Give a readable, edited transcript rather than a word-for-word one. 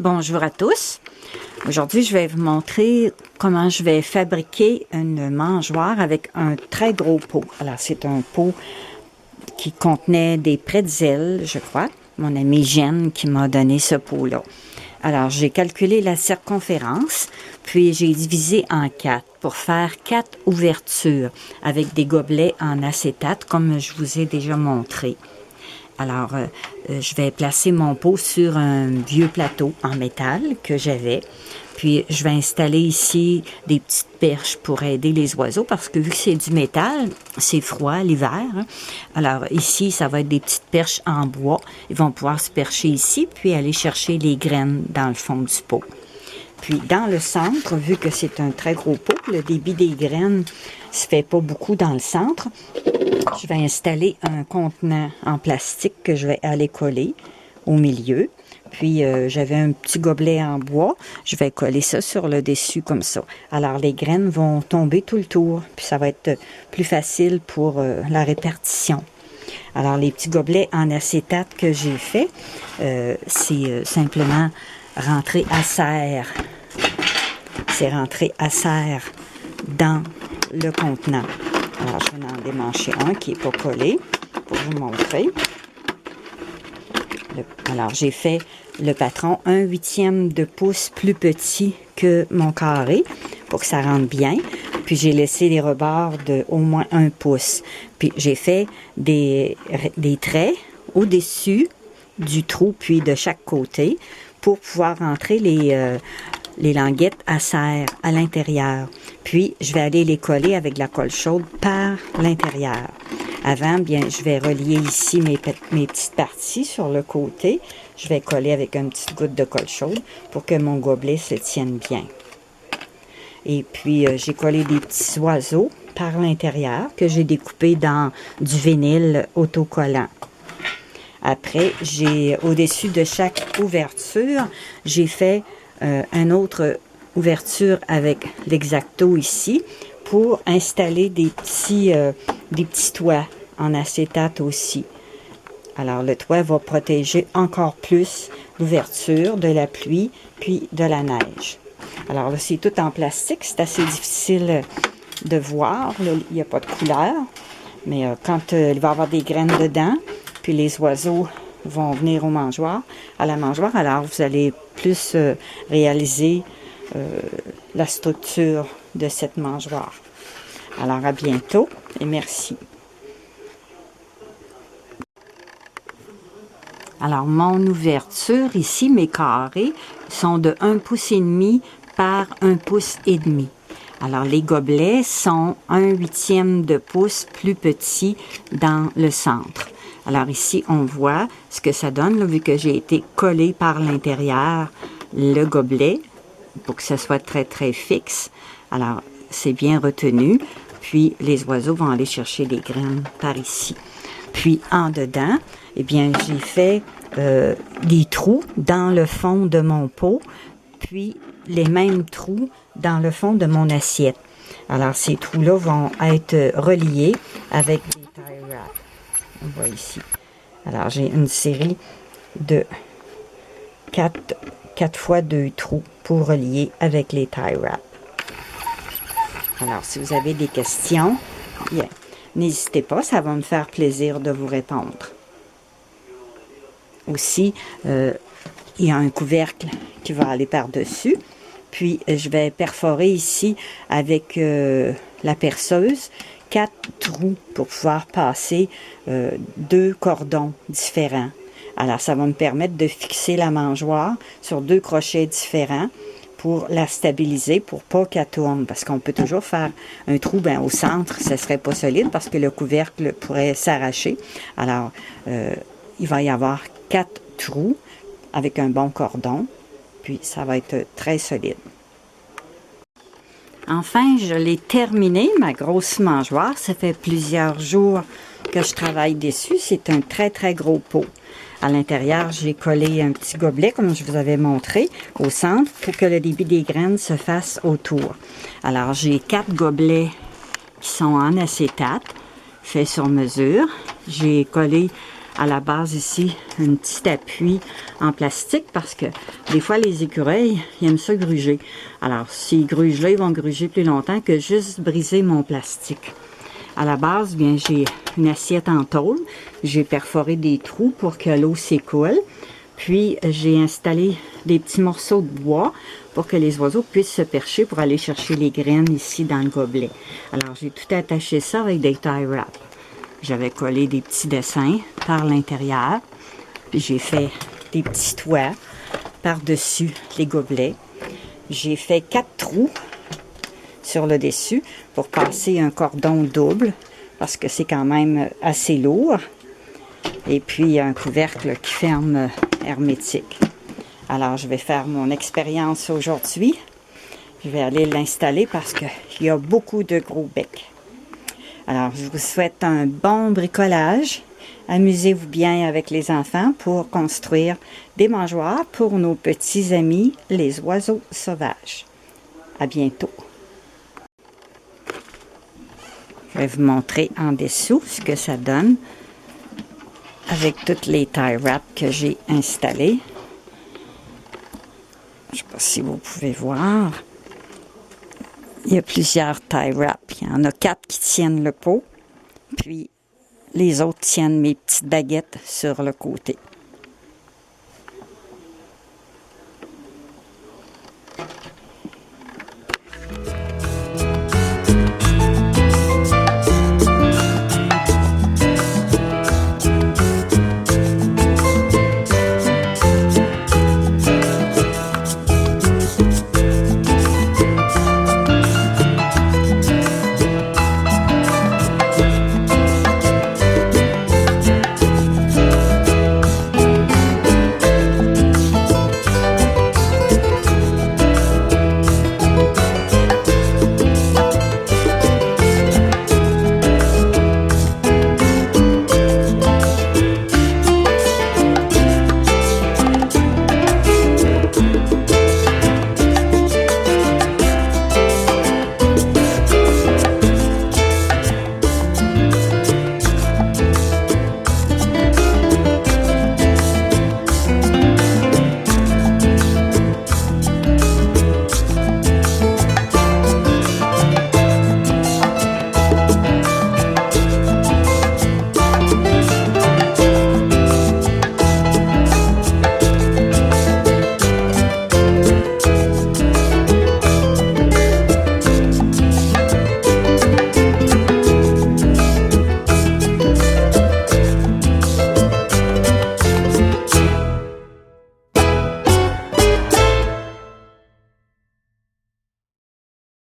Bonjour à tous. Aujourd'hui, je vais vous montrer comment je vais fabriquer une mangeoire avec un très gros pot. Alors, c'est un pot qui contenait des pretzels, je crois. Mon amie Jeanne qui m'a donné ce pot-là. Alors, j'ai calculé la circonférence, puis j'ai divisé en 4 pour faire 4 ouvertures avec des gobelets en acétate, comme je vous ai déjà montré. Alors, je vais placer mon pot sur un vieux plateau en métal que j'avais. Puis, je vais installer ici des petites perches pour aider les oiseaux parce que vu que c'est du métal, c'est froid l'hiver. Hein? Alors, ici, ça va être des petites perches en bois. Ils vont pouvoir se percher ici puis aller chercher les graines dans le fond du pot. Puis, dans le centre, vu que c'est un très gros pot, le débit des graines se fait pas beaucoup dans le centre. Je vais installer un contenant en plastique que je vais aller coller au milieu. Puis, j'avais un petit gobelet en bois. Je vais coller ça sur le dessus comme ça. Alors, les graines vont tomber tout le tour. Puis, ça va être plus facile pour la répartition. Alors, les petits gobelets en acétate que j'ai fait, c'est simplement rentrer à serre. C'est rentrer à serre dans le contenant. Alors, je vais en démancher un qui n'est pas collé pour vous montrer. Alors, j'ai fait le patron 1/8 de pouce plus petit que mon carré pour que ça rentre bien. Puis, j'ai laissé les rebords de au moins 1 pouce. Puis, j'ai fait des traits au-dessus du trou, puis de chaque côté pour pouvoir rentrer les languettes à serre à l'intérieur. Puis, je vais aller les coller avec de la colle chaude par l'intérieur. Avant, bien, je vais relier ici mes petites parties sur le côté. Je vais coller avec une petite goutte de colle chaude pour que mon gobelet se tienne bien. Et puis, j'ai collé des petits oiseaux par l'intérieur que j'ai découpés dans du vinyle autocollant. Après, j'ai au-dessus de chaque ouverture, j'ai fait une autre ouverture avec l'X-Acto ici pour installer des petits toits en acétate aussi. Alors, le toit va protéger encore plus l'ouverture de la pluie puis de la neige. Alors là, c'est tout en plastique. C'est assez difficile de voir. Là, il n'y a pas de couleur. Mais quand il va y avoir des graines dedans, puis les oiseaux vont venir à la mangeoire, alors vous allez plus réaliser la structure de cette mangeoire. Alors, à bientôt et merci. Alors, mon ouverture, ici, mes carrés, sont de 1,5 pouce par 1,5 pouce. Alors, les gobelets sont 1/8 de pouce plus petits dans le centre. Alors, ici, on voit ce que ça donne, là, vu que j'ai été collé par l'intérieur le gobelet pour que ça soit très, très fixe. Alors, c'est bien retenu. Puis, les oiseaux vont aller chercher des graines par ici. Puis, en dedans, eh bien, j'ai fait des trous dans le fond de mon pot, puis les mêmes trous dans le fond de mon assiette. Alors, ces trous-là vont être reliés avec des tie wraps. On voit ici. Alors, j'ai une série de 4 fois 2 trous pour relier avec les tie wraps. Alors, si vous avez des questions, bien, n'hésitez pas, ça va me faire plaisir de vous répondre. Aussi, il y a un couvercle qui va aller par-dessus. Puis, je vais perforer ici avec la perceuse 4 trous pour pouvoir passer 2 cordons différents. Alors, ça va me permettre de fixer la mangeoire sur 2 crochets différents pour la stabiliser, pour pas qu'elle tourne. Parce qu'on peut toujours faire un trou au centre, ça serait pas solide parce que le couvercle pourrait s'arracher. Alors, il va y avoir 4 trous avec un bon cordon, puis ça va être très solide. Enfin, je l'ai terminé, ma grosse mangeoire. Ça fait plusieurs jours que je travaille dessus. C'est un très, très gros pot. À l'intérieur, j'ai collé un petit gobelet, comme je vous avais montré, au centre, pour que le débit des graines se fasse autour. Alors, j'ai 4 gobelets qui sont en acétate, fait sur mesure. J'ai collé à la base ici un petit appui en plastique parce que des fois les écureuils, ils aiment ça gruger. Alors s'ils grugent là, ils vont gruger plus longtemps que juste briser mon plastique. À la base, bien j'ai une assiette en tôle. J'ai perforé des trous pour que l'eau s'écoule. Puis j'ai installé des petits morceaux de bois pour que les oiseaux puissent se percher pour aller chercher les graines ici dans le gobelet. Alors j'ai tout attaché ça avec des tie wraps. J'avais collé des petits dessins par l'intérieur. Puis j'ai fait des petits toits par-dessus les gobelets. J'ai fait 4 trous sur le dessus pour passer un cordon double parce que c'est quand même assez lourd. Et puis un couvercle qui ferme hermétique. Alors je vais faire mon expérience aujourd'hui. Je vais aller l'installer parce qu'il y a beaucoup de gros becs. Alors je vous souhaite un bon bricolage. Amusez-vous bien avec les enfants pour construire des mangeoires pour nos petits amis, les oiseaux sauvages. À bientôt. Je vais vous montrer en dessous ce que ça donne avec toutes les tie wraps que j'ai installées. Je ne sais pas si vous pouvez voir. Il y a plusieurs tie wraps. Il y en a 4 qui tiennent le pot. Puis les autres tiennent mes petites baguettes sur le côté.